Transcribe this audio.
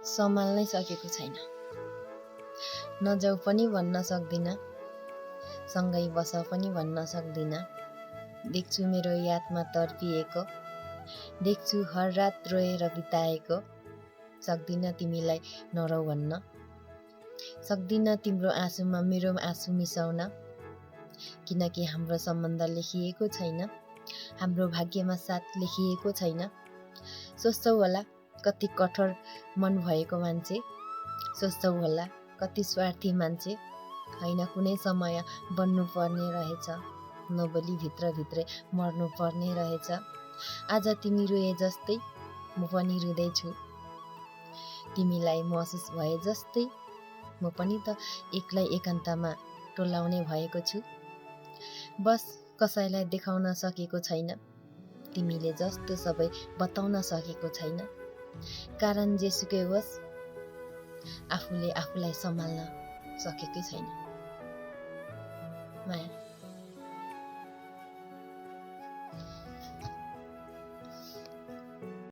सम्हाल्नै सकेको छैन। नजाऊ पनि भन्न सक्दिन, सँगै बस पनि भन्न सक्दिन। देख्छु मेरो यादमा तर्पिएको, देख्छु हर रात रोएर बिताएको। सक्दिन तिमीलाई नरौ भन्न, सक्दिन तिम्रो आँसुमा मेरो आँसु मिसाउन। किनकि हाम्रो सम्बन्ध लेखिएको छैन, हाम्रो भाग्यमा साथ लेखिएको छैन। सोच्छौ होला कति कठोर मन भएको मान्छे, सोच्छौ होला कति स्वार्थी मान्छे। होइन कुनै समय बन्नु पर्ने रहेछ, नबोली भित्रभित्रै मर्नु पर्ने रहेछ। आज तिमी रोए जस्तै म पनि रुँदैछु, तिमीलाई महसुस भए जस्तै म पनि त एक्लै एकान्तमा टोलाउने भएको छु। बस कसैलाई देखाउन सकेको छैन, तिमीले जस्तो सबै बताउन सकेको छैन। कारण जेसुकै होस्, आफूले आफूलाई सम्हाल्न सकेकै छैन। माया।